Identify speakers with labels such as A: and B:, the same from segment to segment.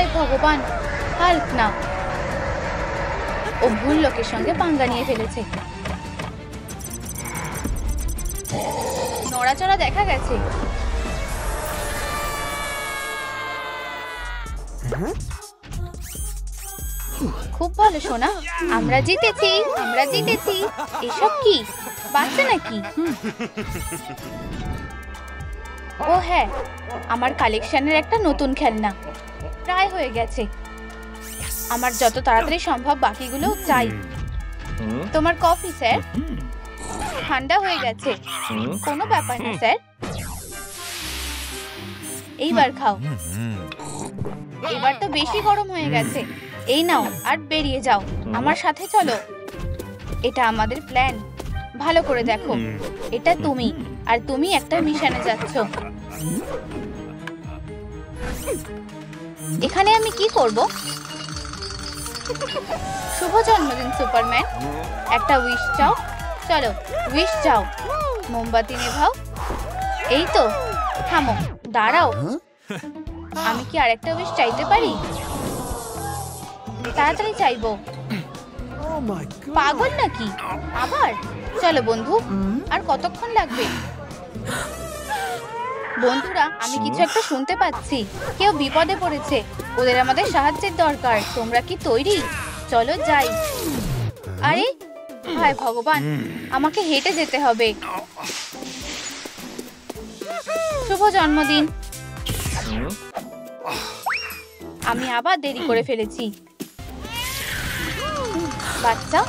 A: হায় ভগবান, হাল্ক না, ও ভুল লোকের সঙ্গে পাঙ্গা নিয়ে ফেলেছে। নড়াচড়া দেখা গেছে। খুব ভালো সোনা, আমরা জিতেছি, আমরা জিতেছি। এসব কি বাচ্চা নাকি? ও হ্যাঁ, আমার কালেকশনের একটা নতুন খেলনা প্রায় হয়ে গেছে। আমার যত তাড়াতাড়ি সম্ভব বাকিগুলো চাই। তোমার কফি স্যার, ঠান্ডা হয়ে গেছে। কোনো ব্যাপার না স্যার, এইবার খাও। এবার তো বেশি গরম হয়ে গেছে। এই নাও আর বেরিয়ে যাও, আমার সাথে চলো। এটা আমাদের প্ল্যান, ভালো করে দেখো। এটা তুমি, আর তুমি একটা মিশনে যাচ্ছ। এখানে আমি কি করব? শুভ জন্মদিন সুপারম্যান। একটা উইশ চাও, চলো উইশ চাও। মোমবাতি নেভাও। এই তো, থামো, দাঁড়াও। আমি কি আরেকটা উইশ চাইতে পারি? তাড়াতাড়ি চাইবো। পাগল নাকি? আবার চলো বন্ধু, আর কতক্ষণ লাগবে? বন্ধুরা, আমি কিছু একটা শুনতে পাচ্ছি। কেউ বিপদে পড়েছে, ওদের আমাদের সাহায্যের দরকার। তোমরা কি তৈরি? চলো যাই। আরে হায় ভগবান, আমাকে হেঁটে যেতে হবে। শুভ জন্মদিন। আমি আবার দেরি করে ফেলেছি। বাচ্চা,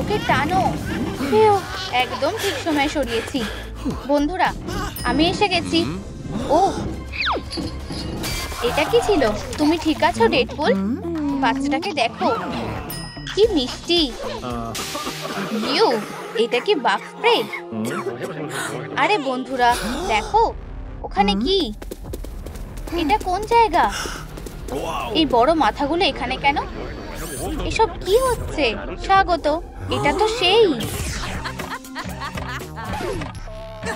A: ওকে টানো। একদম ঠিক সময় সরিয়েছি। বন্ধুরা, আমি এসে গেছি। ও, এটা কি ছিল? তুমি ঠিক আছো ডেডপুল? বাচ্চাটাকে দেখো, কি মিষ্টি। ইউ, এটা কি বাগ স্প্রে? আরে বন্ধুরা দেখো, ওখানে কি? এটা কোন জায়গা? এই বড় মাথাগুলো এখানে কেন? এসব কি হচ্ছে? স্বাগত, এটা তো সেই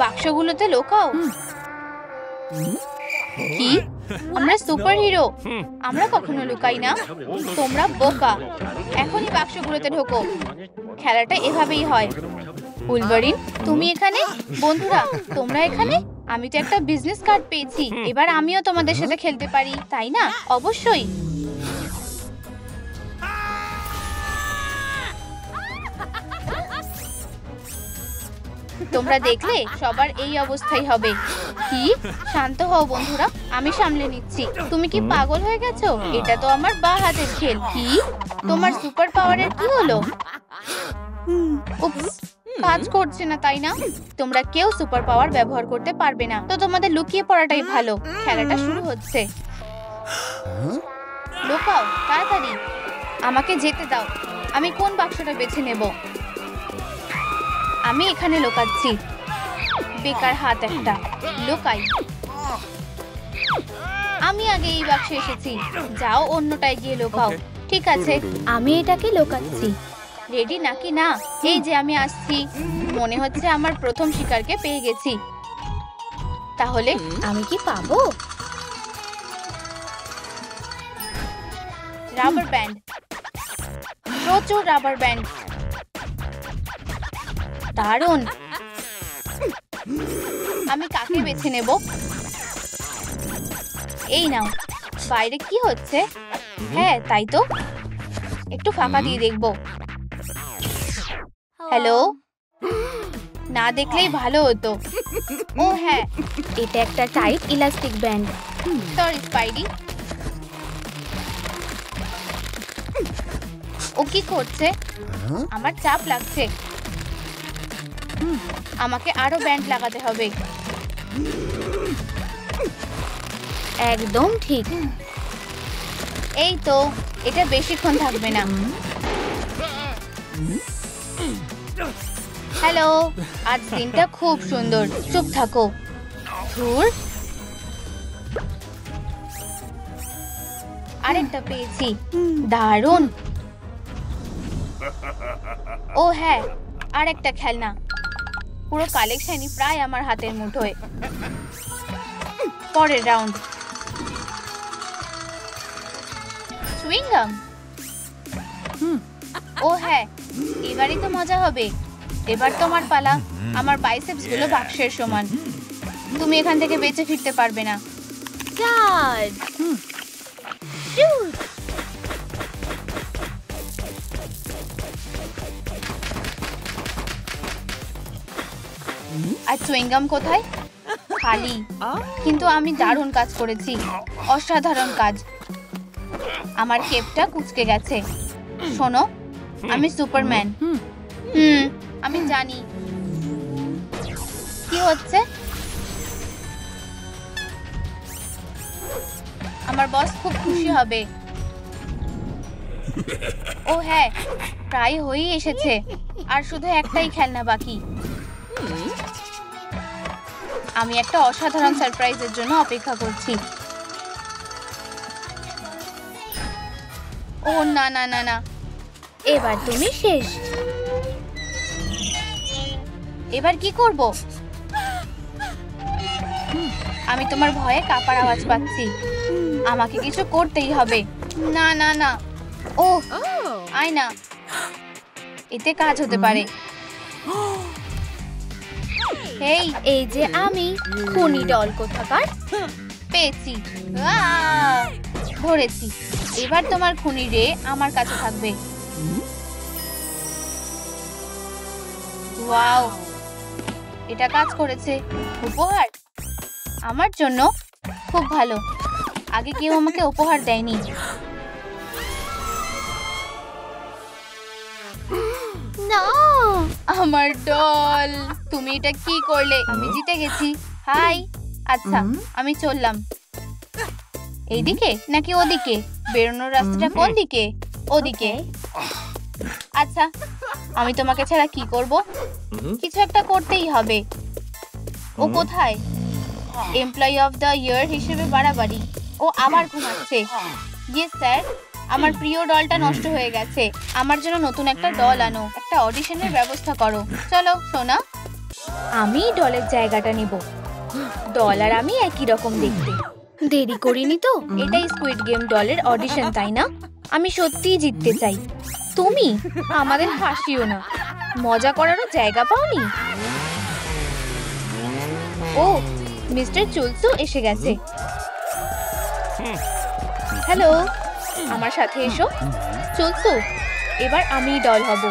A: বাক্সগুলোতে লুকাও। কি? আমরা সুপার হিরো? আমরা কখনো লুকাই না। তোমরা বোকা। এখনই বাক্সগুলোতে ঢোকো। খেলাটা এভাবেই হয়। উলভারিন, তুমি এখানে? বন্ধুরা, তোমরা এখানে? আমি তো একটা বিজনেস কার্ড পেয়েছি। এবার আমিও তোমাদের সাথে খেলতে পারি, তাই না? অবশ্যই। তোমরা দেখলে সবার এই অবস্থাই হবে। কি? শান্ত হও বন্ধুরা, আমি সামলে নিচ্ছি। তুমি কি পাগল হয়ে গেছো? এটা তো আমার বাঁ হাতের খেল। কি? তোমার সুপার পাওয়ারের কি হলো? উপস, কাজ করছে না, তাই না? তোমরা কেউ সুপার পাওয়ার ব্যবহার করতে পারবে না। তো তোমাদের লুকিয়ে পড়াটাই ভালো। খেলাটা শুরু হচ্ছে। লুকাও তাড়াতাড়ি। আমাকে যেতে দাও। আমি কোন বাক্সটা বেছে নেব? আমি এখানে লুকাচ্ছি। বেকার হাত একটা। লুকাই। আমি আগে এই বাক্সে এসেছি। যাও অন্যটায় গিয়ে লুকাও। ঠিক আছে, আমি এটাকে লুকাচ্ছি। রেডি নাকি না? এই যে আমি আসছি। মনে হচ্ছে আমার প্রথম শিকারকে পেয়ে গেছি। তাহলে আমি কি পাবো? রাবার ব্যান্ড, প্রচুর রাবার ব্যান্ড। দারুণ। আমি কাকে বেছে নেব? এই নাও। বাইরে কি হচ্ছে? হ্যাঁ তাই তো, একটু ফাঁকা দিয়ে দেখবো। হ্যালো? না দেখলেই ভালো হতো। ও হ্যাঁ, এটা একটা tight elastic band. Sorry Spidey. ও কি করছে? আমার চাপ লাগছে। আমাকে আরো ব্যান্ড লাগাতে হবে। একদম ঠিক। এই তো, এটা বেশিক্ষণ থাকবে না। হ্যালো, আজ দিনটা খুব সুন্দর। চুপ থাকো। ধুর, আরেকটা পেয়েছি। দারুণ। ও হ্যাঁ, আরেকটা খেলনা। পুরো কালেকশনই প্রায় আমার হাতের মুঠোয়। পরের রাউন্ড। চুইংগাম। ও হ্যাঁ, এবারই তো মজা হবে। এবার তোমার পালা। আমার বাইসেপস গুলো বাক্সের সমান। তুমি এখান থেকে বেঁচে ফিরতে পারবে না। আর চুইংগাম কোথায়? খালি। কিন্তু আমি দারুণ কাজ করেছি, অসাধারণ কাজ। আমার কেপটা কুঁচকে গেছে। শোনো, আমি সুপারম্যান। আমি জানি। কি হচ্ছে? আমার বস খুব খুশি হবে। ও হ্যাঁ, প্রায় হয়েই এসেছে। আর শুধু একটাই খেলনা বাকি। আমি একটা অসাধারণ সারপ্রাইজের জন্য অপেক্ষা করছি। ও না না না না, এবার তুমি শেষ। এবার কি করব? আমি তোমার ভয়ে কাঁপার আওয়াজ পাচ্ছি। আমাকে কিছু করতেই হবে। না না না, ও আয় না, এতে কাজ হতে পারে। এই যে আমি, খুনি ডল কোথাকার। পেয়েছি, ধরেছি। এবার তোমার খুনি রে আমার কাছে থাকবে। ওয়াও, এটা কাজ করেছে। উপহার আমার জন্য? খুব ভালো। আগে কেউ আমাকে উপহার দেয়নি। না, আমার ডল। তুমি এটা কি করলে? আমি জিতে গেছি। হাই। আচ্ছা, আমি চললাম। এইদিকে নাকি ওদিকে? বেরোনোর রাস্তাটা কোন দিকে? ওদিকে। আচ্ছা, আমি তোমাকে ছাড়া কি করব? কিছু একটা করতেই হবে। ও কোথায়? এমপ্লয়ি অফ দ্য ইয়ার হিসেবে বাড়াবাড়ি। ও আবার ঘুমাচ্ছে। ইয়েস স্যার, আমার প্রিয় ডলটা নষ্ট হয়ে গেছে। আমার জন্য নতুন একটা ডল আনো। একটা অডিশনের ব্যবস্থা করো। চলো সোনা, আমি ডলের জায়গাটা নিব। ডল আর আমি একই রকম দেখতে। দেরি করিনি তো? এটাই স্কুইড গেম ডলের অডিশন, তাই না? আমি সত্যিই জিততে চাই। তুমি আমাদের হাসিও না। মজা করারও জায়গা পাওনি? ও, মিস্টার চুলসু এসে গেছে। হ্যালো, আমার সাথে এসো। চুলসু, এবার আমি ডল হব।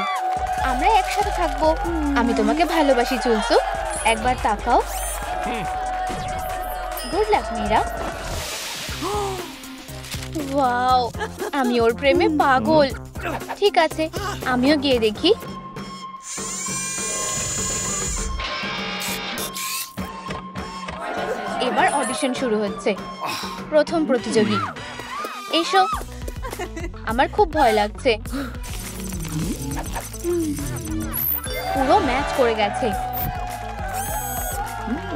A: আমরা একসাথে থাকবো। আমি তোমাকে ভালোবাসি চুলসু। একবার তাকাও। Good luck Meera. ওয়াও, আমি ওর প্রেমে পাগল। ঠিক আছে, আমিও গিয়ে দেখি। এবার অডিশন শুরু হচ্ছে। প্রথম প্রতিযোগী, এসো। আমার খুব ভয় লাগছে। পুরো ম্যাচ করে গেছে।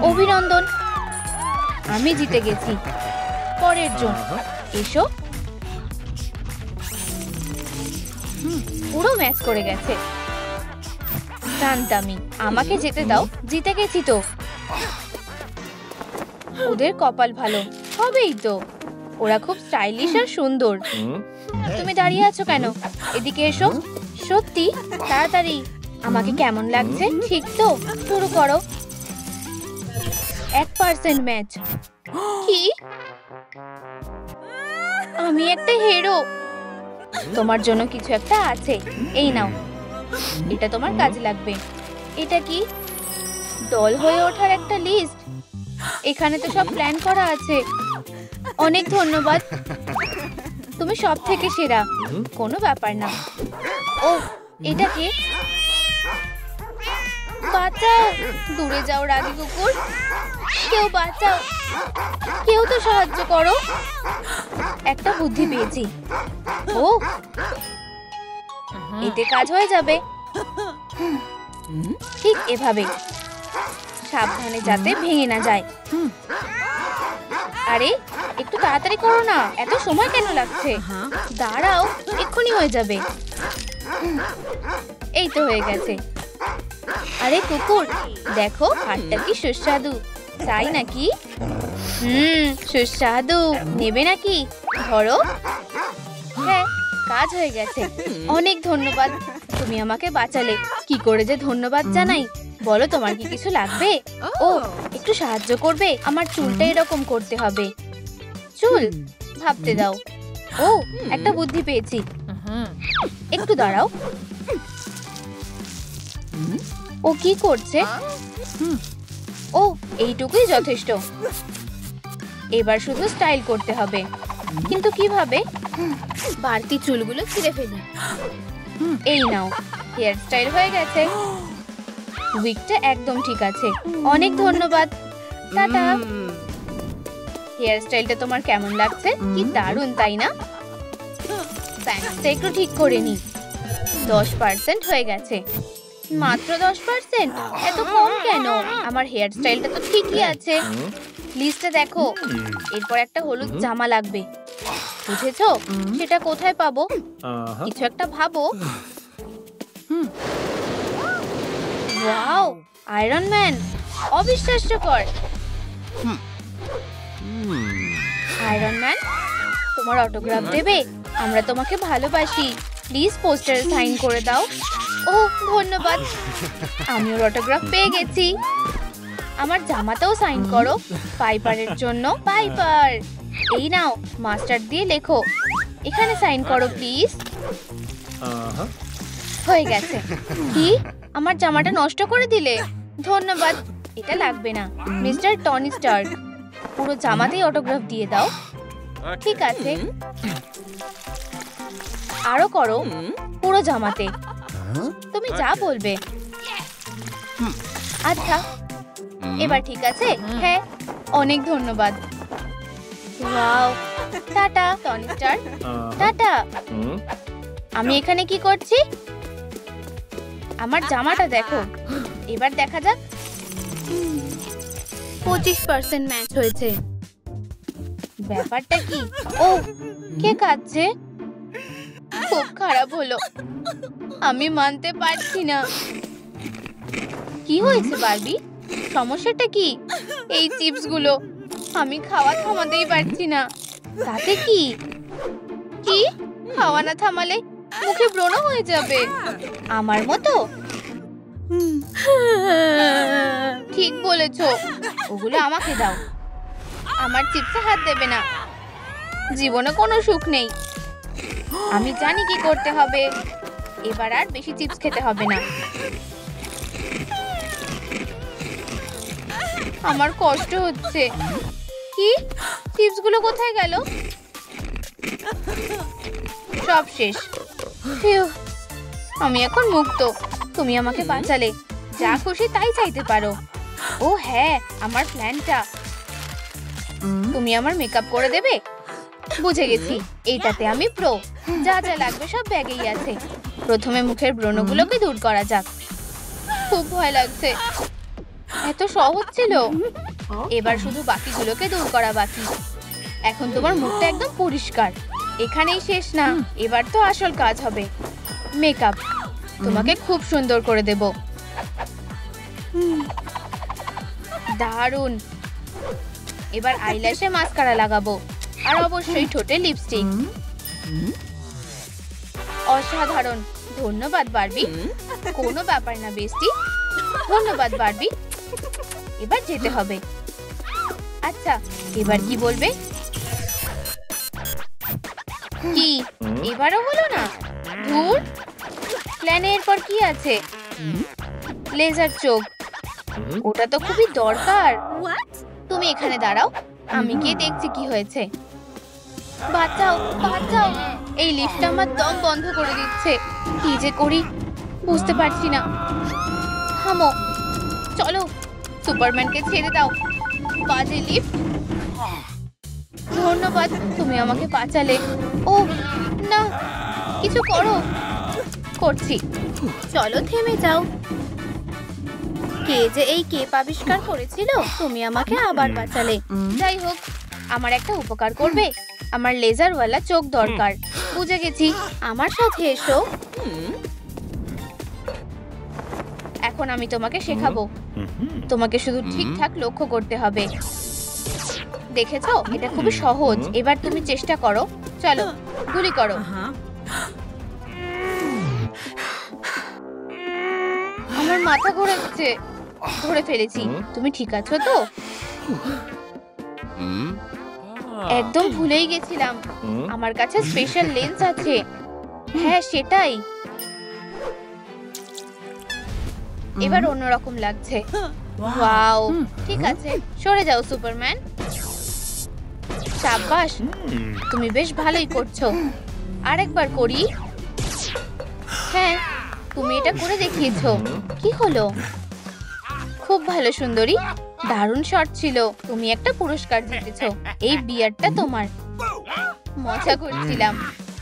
A: অভিনন্দন, আমি জিতে গেছি। পরের জন, এসো। পুরো ম্যাচ করে গেছে। জানতামই। আমাকে যেতে দাও, জিতে গেছি তো। ওদের কপাল ভালো। হবেই তো, ওরা খুব স্টাইলিশ আর সুন্দর। তুমি দাঁড়িয়ে আছো কেন? এদিকে এসো। সত্যি, তাড়াতাড়ি। আমাকে কেমন লাগছে? ঠিক তো, শুরু করো। 1% ম্যাচ। কি? আমি একটা হিরো। তোমার জন্য কিছু একটা আছে, এই নাও। এটা তোমার কাজে লাগবে। এটা কি? দল হয়ে ওঠার একটা লিস্ট। এখানে তো সব প্ল্যান করা আছে। অনেক ধন্যবাদ, তুমি সব থেকে সেরা। কোনো ব্যাপার না। ও, এটা কি? বাঁচাও, দূরে যাও রাগী কুকুর। কেউ বাঁচাও, কেউ তো সাহায্য করো। একটা বুদ্ধি পেয়েছি। ও, এতে কাজ হয়ে যাবে। ঠিক এভাবে, সাবধানে যাতে ভেঙে না যায়। আরে একটু তাড়াতাড়ি করো না, এত সময় কেন লাগছে? দাঁড়াও, এক্ষুনি হয়ে যাবে। এই তো হয়ে গেছে। আরে কুকুর, দেখো হাতটা কি সুস্বাদু, তাই নাকি? সুস্বাদু, নেবে নাকি? ধরো। হ্যাঁ, কাজ হয়ে গেছে। অনেক ধন্যবাদ, তুমি আমাকে বাঁচালে। কি করে যে ধন্যবাদ জানাই। বলো, তোমার কি কিছু লাগবে? ও, একটু সাহায্য করবে? আমার চুলটা এরকম করতে হবে। চুল? ভাবতে দাও। ও, একটা বুদ্ধি পেয়েছি। একটু দাঁড়াও। ও কি করছে? ও, এইটুকুই যথেষ্ট। এবার শুধু স্টাইল করতে হবে। কিন্তু কিভাবে? বাড়তি চুলগুলো ছিঁড়ে ফেলি। এই নাও, হেয়ার স্টাইল হয়ে গেছে। উইগটা একদম ঠিক আছে। অনেক ধন্যবাদ। টাটা। হেয়ার স্টাইলটা তোমার কেমন লাগছে? কি দারুণ, তাই না? ব্যান্ডটা একটু ঠিক করে নি। 10% হয়ে গেছে। মাত্র 10%? এত কম কেন? আমার হেয়ার স্টাইলটা তো ঠিকই আছে। লিস্টে দেখো। এরপর একটা হলুদ জামা লাগবে। বুঝেছো? সেটা কোথায় পাবো? কিছু একটা ভাবো। Wow, Iron Man! অবিশ্বাস্যকর। আয়রন ম্যান, তোমার অটোগ্রাফ দেবে? আমরা তোমাকে ভালোবাসি। প্লিজ পোস্টারে সাইন করে দাও। ও, ধন্যবাদ। আমি ওর অটোগ্রাফ পেয়ে গেছি। আমার জামাতেও সাইন করো, পাইপারের জন্য। পাইপার, এই নাও, মাস্টার দিয়ে লেখো। এখানে সাইন করো প্লিজ। হয়ে গেছে। কি, আমার জামাটা নষ্ট করে দিলে? ধন্যবাদ, এটা লাগবে না। মিস্টার টনি স্টার্ক, পুরো জামাতেই অটোগ্রাফ দিয়ে দাও। ঠিক আছে, আরো করো, পুরো জামাতে। তুমি যা বলবে। আচ্ছা, এবার ঠিক আছে? হ্যাঁ, অনেক ধন্যবাদ। Wow, tata Tony Stark. Tata. আমি এখানে কি করছি? আমার জামাটা দেখো। এবার দেখা যাক। 25% ম্যাচ হয়েছে। ব্যাপারটা কি? ও, কে কাঁদছে? খুব খারাপ হলো। আমি মানতে পারছি না। কি হয়েছে বারবি? সমস্যাটা কি? এই চিপস গুলো আমি খাওয়া থামাতেই পারছি না। তাতে কি? কি, খাওয়া না থামালে মুখে ব্রণ হয়ে যাবে আমার মতো? ঠিক বলেছো, ওগুলো আমাকে দাও। আমার চিপসে হাত দেবে না। জীবনে কোনো সুখ নেই। আমি জানি কি করতে হবে। এবার আর বেশি চিপস খেতে হবে না। আমার কষ্ট হচ্ছে। কি, চিপস গুলো কোথায় গেল? সব শেষ। ফিউ, আমি এখন মুক্ত। তুমি আমাকে বাঁচালে। যা খুশি তাই চাইতে পারো। ও হ্যাঁ, আমার প্ল্যানটা। তুমি আমার মেকআপ করে দেবে? বুঝে গেছি, এইটাতে আমি প্রো। যা যা লাগবে সব ব্যাগেই আছে। প্রথমে মুখের ব্রণগুলোকে দূর করা যাক। খুব ভয় লাগছে। এত সহজ ছিল। এবার শুধু বাকিগুলোকে দূর করা বাকি। এখন তোমার মুখটা একদম পরিষ্কার। এখানেই শেষ না, এবার তো আসল কাজ হবে। মেকআপ তোমাকে খুব সুন্দর করে দেব। দারুণ। এবার আইল্যাশে মাস্কারা লাগাবো, আর অবশ্যই ঠোঁটে লিপস্টিক। অসাধারণ। ধন্যবাদ বারবি। কোনো ব্যাপার না বেস্টি। ধন্যবাদ বারবি। এবার যেতে হবে। আচ্ছা, এবার কি বলবে? কি, এবারও হলো না? ধুর, প্ল্যানে এরপর কি আছে? লেজার চোখ। ওটা তো খুবই দরকার। তুমি এখানে দাঁড়াও, আমি গিয়ে দেখছি কি হয়েছে। বাঁচাও, বাঁচাও। এই লিফটটা আমার দম বন্ধ করে দিচ্ছে। কি যে করি বুঝতে পারছি না। থামো, চলো, সুপারম্যানকে ছেড়ে দাও। বাজে লিফট। ধন্যবাদ, তুমি আমাকে বাঁচালে। ও না, কিছু করো। করছি। চলো, থেমে যাও। কে যে এই কেপ আবিষ্কার করেছিল? তুমি আমাকে আবার বাঁচালে। যাই হোক, আমার একটা উপকার করবে। আমার লেজারওয়ালা চোখ দরকার। বুঝে গেছি, আমার সাথে এসো। এখন আমি তোমাকে শেখাবো। তোমাকে শুধু ঠিকঠাক লক্ষ্য করতে হবে। দেখেছো, এটা খুবই সহজ। এবার তুমি চেষ্টা করো। চলো গুলি করো। আমার মাথা ঘোরাচ্ছে। ধরে ফেলেছি। তুমি ঠিক আছো তো? একদম ভুলেই গেছিলাম, আমার কাছে স্পেশাল লেন্স আছে। হ্যাঁ সেটাই। এবার অন্যরকম লাগছে। ওয়াও, ঠিক আছে, সরে যাও সুপারম্যান। সাব্বাস, তুমি বেশ ভালোই করছো। আরেকবার করি। হ্যাঁ, তুমি এটা করে দেখিয়েছো। কি হলো? খুব ভালো সুন্দরী, দারুণ শট ছিল। তুমি একটা পুরস্কার জিতেছো। এই বিয়ারটা তোমার। মজা করছিলাম।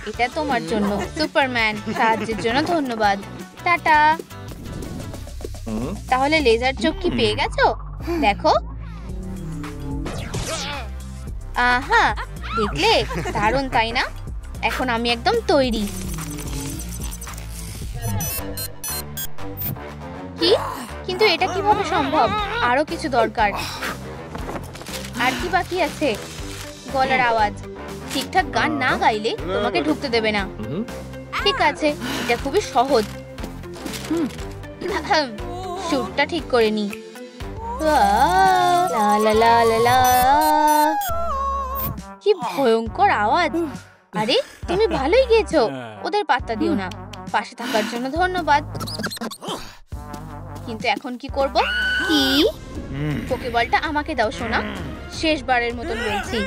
A: এটা তোমার জন্য সুপারম্যান। সাহায্যের জন্য ধন্যবাদ। টাটা। তাহলে লেজার চোখ কি পেয়ে গেছো? দেখো। আহা, দেখলে? দারুণ তাই না? এখন আমি একদম তৈরি। কি? কিন্তু এটা কিভাবে সম্ভব? আরো কিছু দরকার। আর কি বাকি আছে? গলার আওয়াজ। ঠিকঠাক গান না গাইলে তোমাকে ঢুকতে দেবে না। ঠিক আছে, এটা খুবই সহজ। সুরটা ঠিক করে নি। কি ভয়ঙ্কর আওয়াজ। আরে তুমি ভালোই গেয়েছো। ওদের পাত্তা দিও না। পাশে থাকার জন্য ধন্যবাদ। কিন্তু এখন কি করব? কি? পোকেবলটা আমাকে দাও সোনা। শেষবারের মতন বলছি।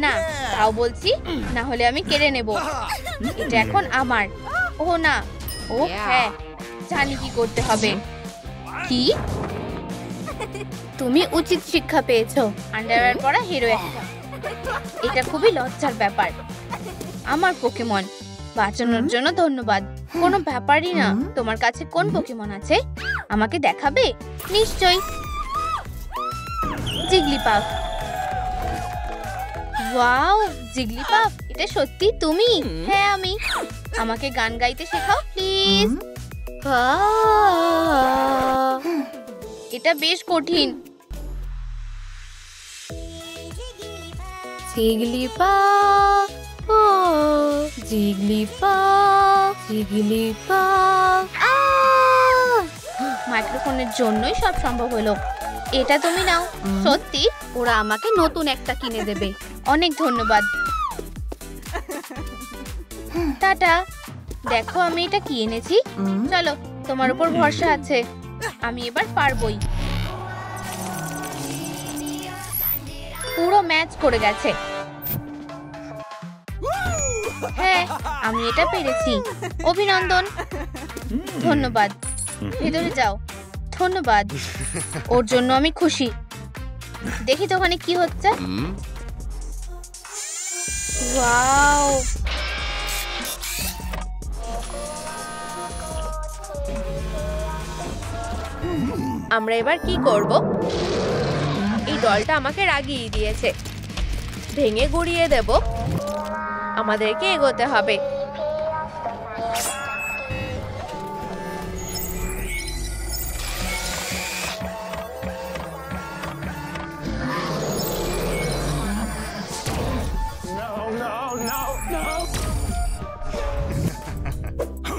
A: না, তাও বলছি, না হলে আমি কেড়ে নেব। এটা এখন আমার। ও না। ও হ্যাঁ, জানি কি করতে হবে। কি? তুমি উচিত শিক্ষা পেয়েছো। আন্ডারওয়্যার পরা হিরো একটা। এটা খুবই লজ্জার ব্যাপার। আমার পোকেমন বাঁচানোর জন্য ধন্যবাদ। কোনো ব্যাপারই না। তোমার কাছে কোন পোকেমন আছে? আমাকে দেখাবে? নিশ্চয়ই। জিগলিপাফ। ওয়াও, জিগলিপাফ, এটা সত্যি তুমি? হ্যাঁ আমি। আমাকে গান গাইতে শেখাও প্লিজ। এটা বেশ কঠিন। জিগলিপাফ, ও জিগলিপাফ, জিগলিপাফ। মাইক্রোফোনের জন্যই সব সম্ভব হলো। এটা তুমি নাও। সত্যি? ওরা আমাকে নতুন একটা কিনে দেবে। অনেক ধন্যবাদ। টাটা। দেখো আমি এটা কি এনেছি। চলো, তোমার উপর ভরসা আছে। আমি এবার পারবই। পুরো ম্যাচ করে গেছে। হ্যাঁ, আমি এটা পেরেছি। অভিনন্দন। ধন্যবাদ। ভেতরে যাও। ধন্যবাদ। ওর জন্য আমি খুশি। দেখি তো ওখানে কি হচ্ছে। ওয়াও, আমরা এবার কি করব? এই দলটা আমাকে রাগিয়ে দিয়েছে। ভেঙে গুড়িয়ে দেব। আমাদেরকে এগোতে হবে।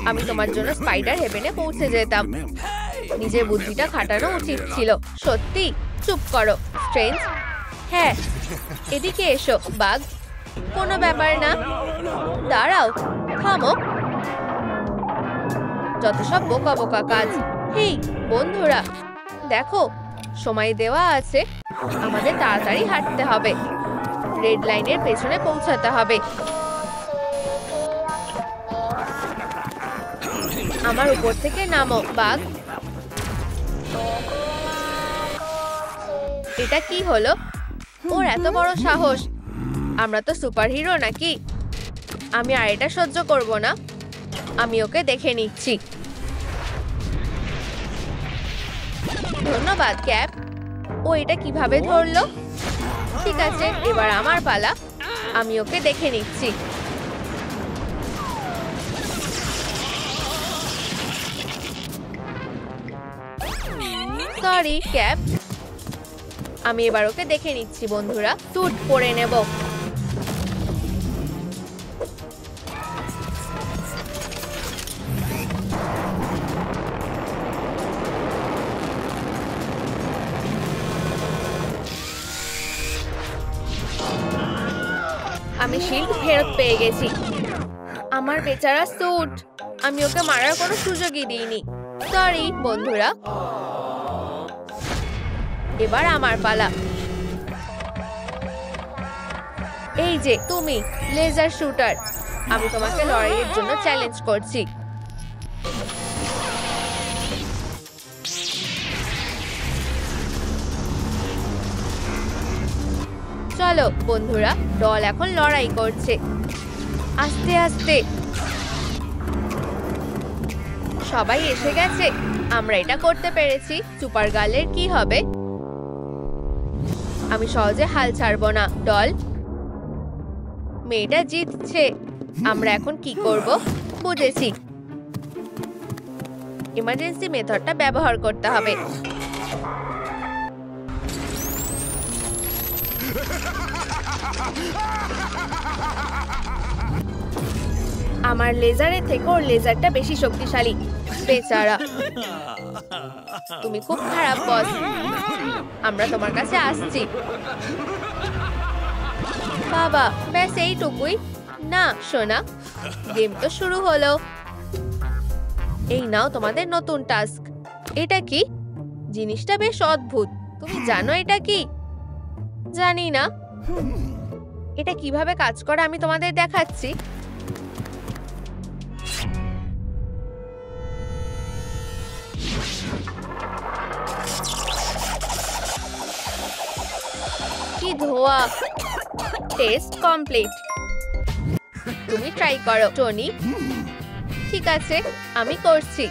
A: আমি তোমার জন্য স্পাইডার হেভেনে পৌঁছে যেতাম। নিজের বুদ্ধিটা খাটানো উচিত ছিল। সত্যি? চুপ করো স্ট্রেঞ্জ। হ্যাঁ, এদিকে এসো বাগ। কোনো ব্যাপার না। দাঁড়াও, থামো। যত সব বোকা বোকা কাজ। হেই বন্ধুরা, দেখো সময় দেওয়া আছে। আমাদের তাড়াতাড়ি হাঁটতে হবে। রেড লাইনের পেছনে পৌঁছাতে হবে। আমার উপর থেকে নামো বাঘ। এটা কি হলো? ওর এত বড় সাহস। আমরা তো সুপারহিরো নাকি? আমি আর এটা সহ্য করব না। আমি ওকে দেখে নিচ্ছি। ধন্যবাদ ক্যাপ। ও এটা কিভাবে ধরলো? ঠিক আছে, এবার আমার পালা। আমি ওকে দেখে নিচ্ছি। Sorry cap. আমি এবার ওকে দেখে নিচ্ছি বন্ধুরা। স্যুট পরে নেব। আমি শিল্ড ফেরত পেয়ে গেছি। আমার বেচারা স্যুট, আমি ওকে মারার কোনো সুযোগই দিইনি। সরি বন্ধুরা। এবার আমার পালা। এই যে তুমি লেজার শুটার, আমি তোমাকে লড়াইয়ের জন্য চ্যালেঞ্জ করছি। চলো বন্ধুরা, দল এখন লড়াই করছে। আস্তে আস্তে। সবাই এসে গেছে। আমরা এটা করতে পেরেছি। সুপার গার্লের কি হবে? আমি সহজে হাল ছাড়বো না। দল, মেয়েটা জিতছে। আমরা এখন কি করব? বুঝেছি, ইমার্জেন্সি মেথডটা ব্যবহার করতে হবে। আমার লেজারের থেকে ওর লেজারটা বেশি শক্তিশালী। বেচারা, তুমি খুব খারাপ বস। আমরা তোমার কাছে আসছি। বাবা, ব্যাস এইটুকুই না সোনা, গেম তো শুরু হলো। এই নাও তোমাদের নতুন টাস্ক। এটা কি? জিনিসটা বেশ অদ্ভুত। তুমি জানো এটা কি? জানি না। এটা কিভাবে কাজ করে আমি তোমাদের দেখাচ্ছি। কি ধোয়া। Test complete. তুমি ট্রাই করো টনি। ঠিক আছে, আমি করছি।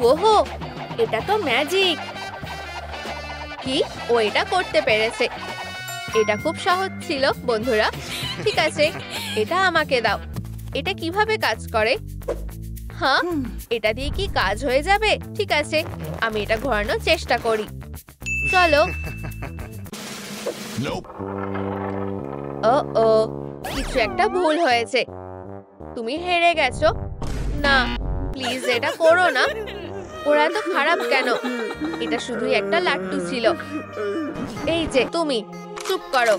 A: ওহো, এটা তো ম্যাজিক। কি? ও এটা করতে পেরেছে। এটা খুব সহজ ছিল বন্ধুরা। ঠিক আছে, এটা আমাকে দাও। এটা কিভাবে কাজ করে? হ্যাঁ, এটা দিয়ে কি কাজ হয়ে যাবে? ঠিক আছে, আমি এটা ঘোরানোর চেষ্টা করি। চলো। ও, কিছু একটা ভুল হয়েছে। তুমি হেরে গেছো। না, প্লিজ এটা করো না। ওরা তো খারাপ কেন? এটা শুধুই একটা লাট্টু ছিল। এই যে তুমি, চুপ করো।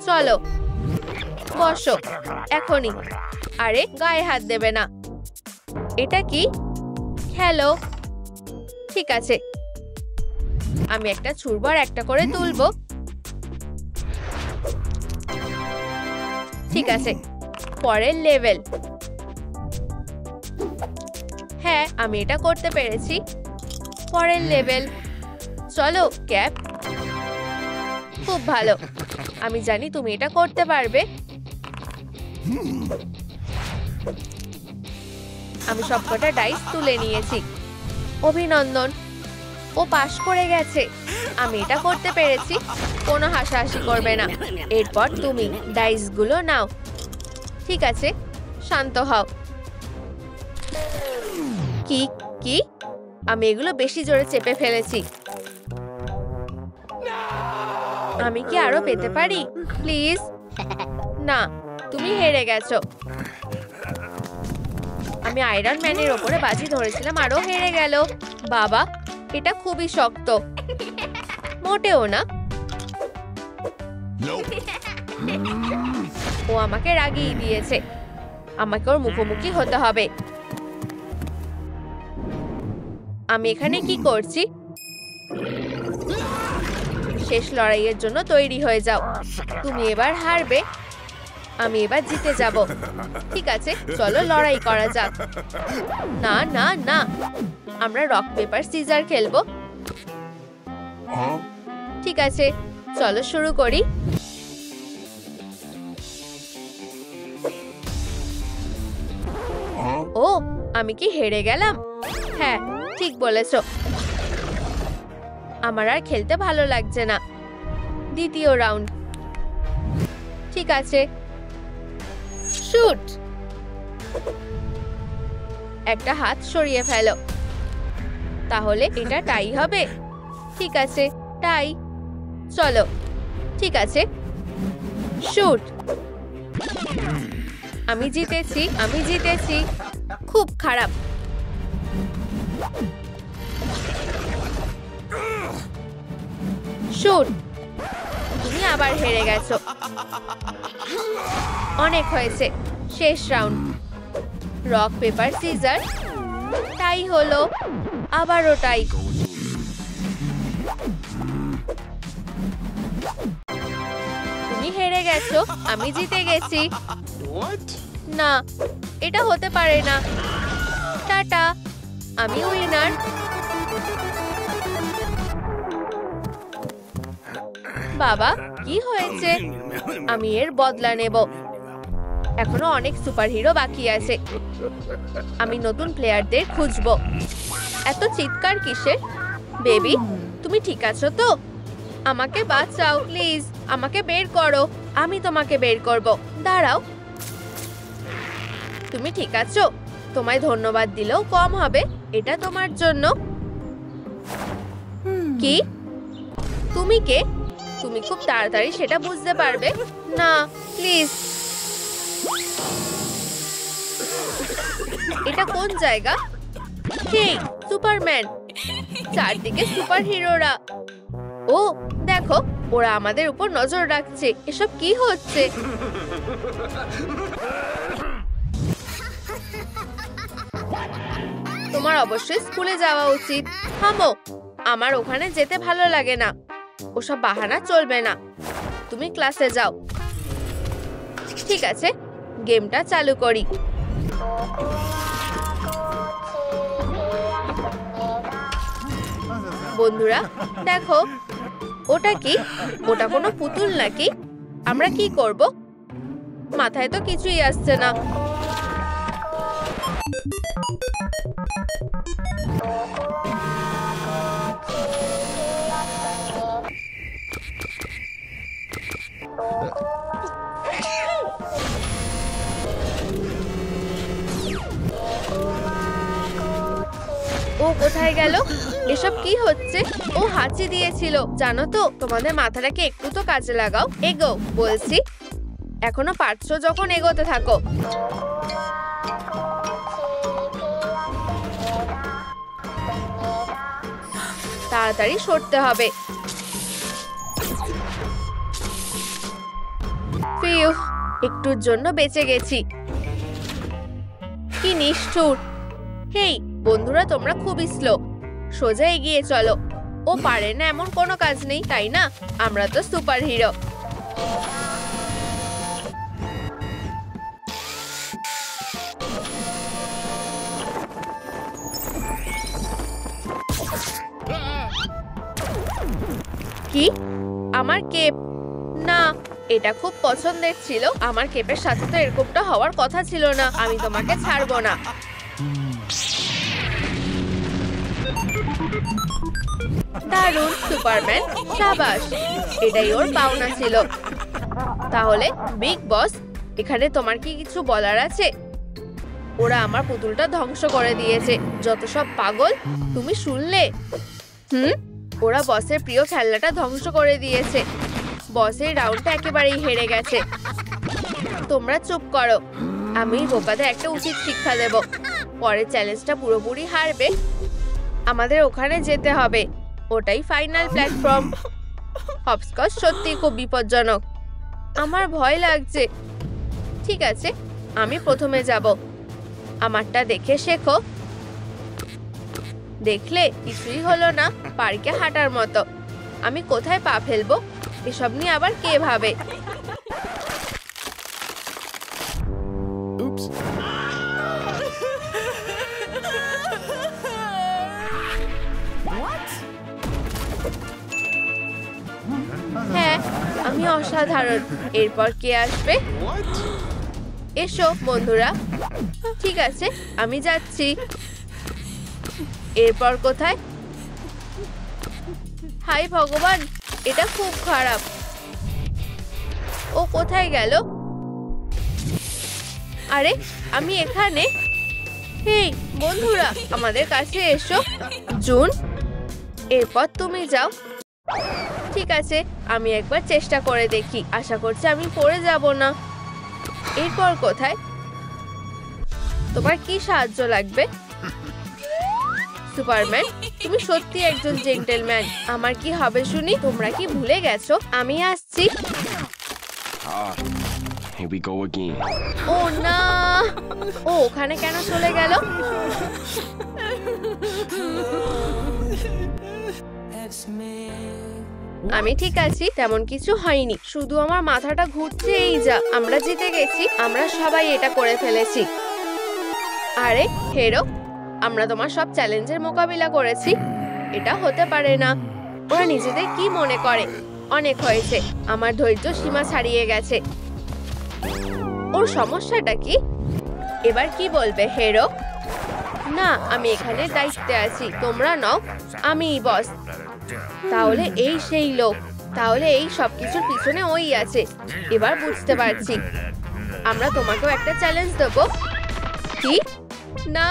A: চলো বসো এখনই। আরে গায়ে হাত দেবে না। এটা কি? খেলো। ঠিক আছে, আমি একটা ছুড়বো আর একটা করে তুলবো। ঠিক আছে, পরের লেভেল। হ্যাঁ, আমি এটা করতে পেরেছি। পরের লেভেল। চলো ক্যাপ। খুব ভালো। আমি জানি তুমি এটা করতে পারবে। আমি সবকটা ডাইস তুলে নিয়েছি। অভিনন্দন, ও পাশ করে গেছে। আমি এটা করতে পেরেছি। কোনো হাসাহাসি করবে না। এরপর তুমি ডাইসগুলো নাও। ঠিক আছে, শান্ত হও। কি কি? আমি এগুলো বেশি জোরে চেপে ফেলেছি। আমি কি আরো পেতে পারি প্লিজ? না, তুমি হেরে গেছো। আমি আয়রন ম্যানের ওপরে বাজি ধরেছিলাম আরো হেরে গেল। বাবা, এটা খুবই শক্ত। মোটেও না। ও আমাকে রাগিয়ে দিয়েছে। আমাকে ওর মুখোমুখি হতে হবে। আমি এখানে কি করছি? শেষ লড়াইয়ের জন্য তৈরি হয়ে যাও। তুমি এবার হারবে। আমি এবার জিতে যাব। ঠিক আছে, চলো লড়াই করা যাক। না না না, আমরা রক পেপার সিজার খেলবো। ঠিক আছে, চলো শুরু করি। ও, আমি কি হেরে গেলাম? হ্যাঁ, ঠিক বলেছো। আমার আর খেলতে ভালো লাগছে না। দ্বিতীয় রাউন্ড। ঠিক আছে, শুট। একটা হাত সরিয়ে ফেলো। তাহলে এটা টাই হবে। ঠিক আছে, টাই। চলো। ঠিক আছে, শুট। আমি জিতেছি, আমি জিতেছি। খুব খারাপ। শুট। আবার হেরে গেছো। অনেক হয়েছে, শেষ রাউন্ড। রক পেপার সিজার, টাই হলো, আবারও টাই। তুমি হেরে গেছো, আমি জিতে গেছি। না, এটা হতে পারে না। টাটা, আমি উইনার। বাবা, কি হয়েছে? আমি এর বদলা নেব। এখনো অনেক সুপারহিরো বাকি আছে। আমি নতুন প্লেয়ারদের খুঁজবো। এত চিৎকার কিসের? বেবি, তুমি ঠিক আছো তো? আমাকে বাঁচাও প্লিজ, আমাকে বের করো। আমি তোমাকে বের করব। দাঁড়াও, তুমি ঠিক আছো? তোমায় ধন্যবাদ দিলেও কম হবে, এটা তোমার জন্য। কি? তুমি কে? তুমি খুব তাড়াতাড়ি সেটা বুঝতে পারবে না, প্লিজ। এটা কোন জায়গা? হেই, সুপারম্যান। চারদিকে সুপার হিরোরা। ও দেখো, ওরা আমাদের উপর নজর রাখছে। এসব কি হচ্ছে? তোমার অবশ্যই স্কুলে যাওয়া উচিত। থামো, আমার ওখানে যেতে ভালো লাগে না। ওসব বাহানা চলবে না। তুমি ক্লাসে যাও। ঠিক আছে, গেমটা চালু করি। বন্ধুরা দেখো, ওটা কি? ওটা কোনো পুতুল নাকি? আমরা কি করব? মাথায় তো কিছুই আসছে না। ও কোথায় গেল? এসব কি হচ্ছে? ও হাঁচি দিয়েছিল। জানো তো, তোমাদের মাথাটাকে একটু তো কাজে লাগাও। এগো বলছি। এখনো পারছো যখন, এগোতে থাকো। তাড়াতাড়ি সরতে হবে। ফিউ, একটুর জন্য বেঁচে গেছি। কি নিষ্ঠুর। হেই বন্ধুরা, তোমরা খুবই স্লো। সোজা এগিয়ে চলো। ও পারে না এমন কোনো কাজ নেই, তাই না? আমরা তো সুপার হিরো। কি? আমার কেপ? না, এটা খুব পছন্দের ছিল। আমার কেপের সাথে তো এরকমটা হওয়ার কথা ছিল না। আমি তোমাকে ছাড়বো না। দারুণ সুপারম্যান, শাবাশ। এটাই ওর পাওনা ছিল। তাহলে বিগ বস, এখানে তোমার কি কিছু বলার আছে? ওরা আমার পুতুলটা ধ্বংস করে দিয়েছে। যত সব পাগল। তুমি শুনলে? ওরা বসের প্রিয় খেলনাটা ধ্বংস করে দিয়েছে। বসের রাউন্ডটা একেবারেই হেরে গেছে। তোমরা চুপ করো। আমি বোকাদের একটা উচিত শিক্ষা দেব। পরের চ্যালেঞ্জটা পুরোপুরি হারবে। আমাদের ওখানে যেতে হবে। ওটাই ফাইনাল প্ল্যাটফর্ম। হপস্কচ সত্যি খুব বিপজ্জনক। আমার ভয় লাগছে। ঠিক আছে, আমি প্রথমে যাব। আমারটা দেখে শেখো। দেখলে কিছুই হলো না, পার্কে হাঁটার মতো। আমি কোথায় পা ফেলবো এসব নিয়ে আবার কে ভাবে? হ্যাঁ, আমি অসাধারণ। এরপর কে আসবে? এসো বন্ধুরা। ঠিক আছে, আমি যাচ্ছি। এরপর কোথায়? হাই ভগবান, এটা খুব খারাপ। ও কোথায় গেল? আরে আমি এখানে। হেই বন্ধুরা, আমাদের কাছে এসো। জুন, এরপর তুমি যাও। ঠিক আছে, আমি একবার চেষ্টা করে দেখি। আশা করছি আমি পড়ে যাব না। এরপর কোথায়? তোমার কি সাহায্য লাগবে? সুপারম্যান, তুমি সত্যি একজন জেন্টলম্যান। আমার কি হবে শুনি? তোমরা কি ভুলে গেছো? আমি আসছি।
B: Here we go again.
A: ও না, ও ওখানে কেন চলে গেল? আমি ঠিক আছি, তেমন কিছু হয়নি, শুধু আমার মাথাটা ঘুরছে। এই যা, আমরা জিতে গেছি, আমরা সবাই এটা করে ফেলেছি। আরে হেরো, আমরা তোমার সব চ্যালেঞ্জের মোকাবিলা করেছি। এটা হতে পারে না। ওরা নিজেদের কি মনে করে? অনেক হয়েছে, আমার ধৈর্য সীমা ছাড়িয়ে গেছে। ওর সমস্যাটা কি? এবার কি বলবে হেরো? না, আমি এখানে দায়িত্বে আছি, তোমরা নও, আমিই বস। তাহলে এই সেই লোক, তাহলে এই সবকিছুর পিছনে ওই আছে। এবার বুঝতে পারছি। আমরা তোমাকেও একটা চ্যালেঞ্জ দেবো। কি? না,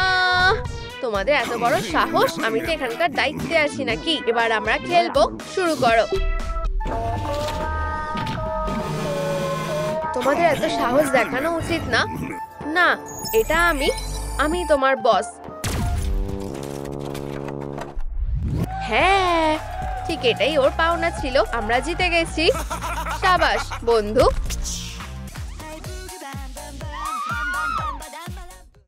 A: তোমাদের এত বড় সাহস! আমি তো এখানকার দায়িত্বে আছি নাকি? এবার আমরা খেলবো, শুরু করো। তোমাদের এত সাহস দেখানো উচিত না। না, এটা আমি তোমার বস। হ্যাঁ, ঠিক এটাই ওর পাওনা ছিল। আমরা জিতে গেছি। সাবাস বন্ধু।